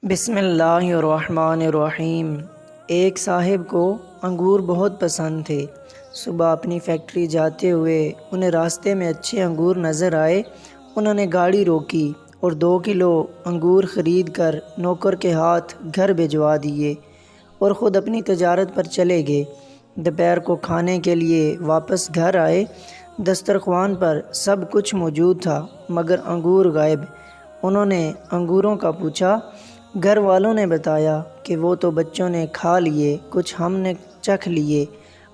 بسم اللہ الرحمن الرحیم۔ ایک صاحب کو انگور بہت پسند تھے۔ صبح اپنی فیکٹری جاتے ہوئے انہیں راستے میں اچھے انگور نظر آئے۔ انہوں نے گاڑی روکی اور 2 کلو انگور خرید کر نوکر کے ہاتھ گھر بھجوا دیے اور خود اپنی تجارت پر چلے گئے۔ دوپہر کو کھانے کے لیے واپس گھر آئے۔ دسترخوان پر سب کچھ موجود تھا مگر انگور غائب۔ انہوں نے انگوروں کا پوچھا۔ گھر والوں نے بتایا کہ وہ تو بچوں نے کھا لیے، کچھ ہم نے چکھ لیے۔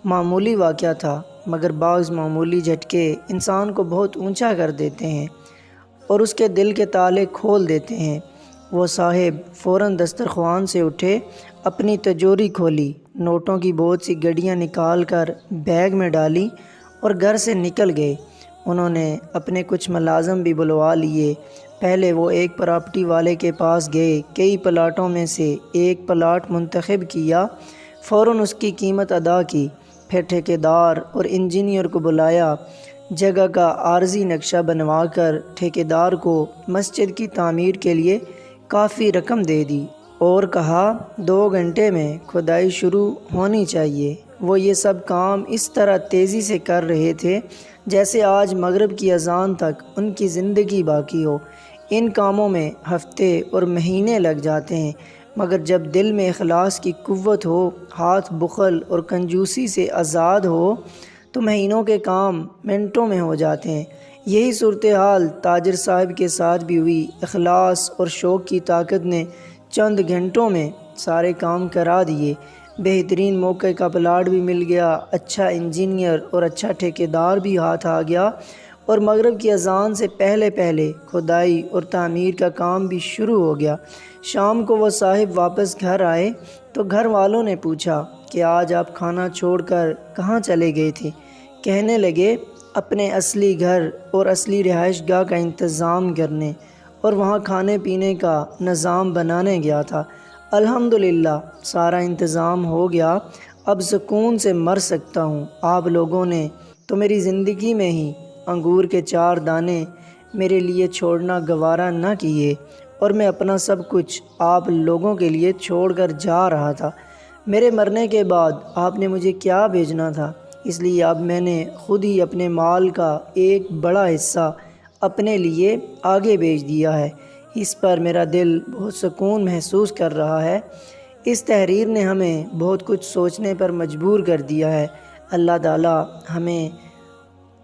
معمولی واقعہ تھا مگر بعض معمولی جھٹکے انسان کو بہت اونچا کر دیتے ہیں اور اس کے دل کے تالے کھول دیتے ہیں۔ وہ صاحب فوراً دسترخوان سے اٹھے، اپنی تجوری کھولی، نوٹوں کی بہت سی گڈیاں نکال کر بیگ میں ڈالی اور گھر سے نکل گئے۔ انہوں نے اپنے کچھ ملازم بھی بلوا لیے۔ پہلے وہ ایک پراپرٹی والے کے پاس گئے، کئی پلاٹوں میں سے ایک پلاٹ منتخب کیا، فوراً اس کی قیمت ادا کی۔ پھر ٹھیکیدار اور انجینئر کو بلایا، جگہ کا عارضی نقشہ بنوا کر ٹھیکیدار کو مسجد کی تعمیر کے لیے کافی رقم دے دی اور کہا 2 گھنٹے میں کھدائی شروع ہونی چاہیے۔ وہ یہ سب کام اس طرح تیزی سے کر رہے تھے جیسے آج مغرب کی اذان تک ان کی زندگی باقی ہو۔ ان کاموں میں ہفتے اور مہینے لگ جاتے ہیں مگر جب دل میں اخلاص کی قوت ہو، ہاتھ بخل اور کنجوسی سے آزاد ہو تو مہینوں کے کام منٹوں میں ہو جاتے ہیں۔ یہی صورتحال تاجر صاحب کے ساتھ بھی ہوئی۔ اخلاص اور شوق کی طاقت نے چند گھنٹوں میں سارے کام کرا دیے۔ بہترین موقع کا پلاٹ بھی مل گیا، اچھا انجینئر اور اچھا ٹھیکیدار بھی ہاتھ آ گیا اور مغرب کی اذان سے پہلے پہلے کھدائی اور تعمیر کا کام بھی شروع ہو گیا۔ شام کو وہ صاحب واپس گھر آئے تو گھر والوں نے پوچھا کہ آج آپ کھانا چھوڑ کر کہاں چلے گئے تھے؟ کہنے لگے اپنے اصلی گھر اور اصلی رہائش گاہ کا انتظام کرنے اور وہاں کھانے پینے کا نظام بنانے گیا تھا۔ الحمدللہ سارا انتظام ہو گیا، اب سکون سے مر سکتا ہوں۔ آپ لوگوں نے تو میری زندگی میں ہی انگور کے 4 دانے میرے لیے چھوڑنا گوارا نہ کیے اور میں اپنا سب کچھ آپ لوگوں کے لیے چھوڑ کر جا رہا تھا۔ میرے مرنے کے بعد آپ نے مجھے کیا بھیجنا تھا، اس لیے اب میں نے خود ہی اپنے مال کا ایک بڑا حصہ اپنے لیے آگے بھیج دیا ہے۔ اس پر میرا دل بہت سکون محسوس کر رہا ہے۔ اس تحریر نے ہمیں بہت کچھ سوچنے پر مجبور کر دیا ہے۔ اللہ تعالی ہمیں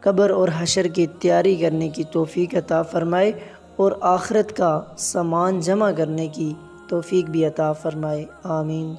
قبر اور حشر کی تیاری کرنے کی توفیق عطا فرمائے اور آخرت کا سامان جمع کرنے کی توفیق بھی عطا فرمائے، آمین۔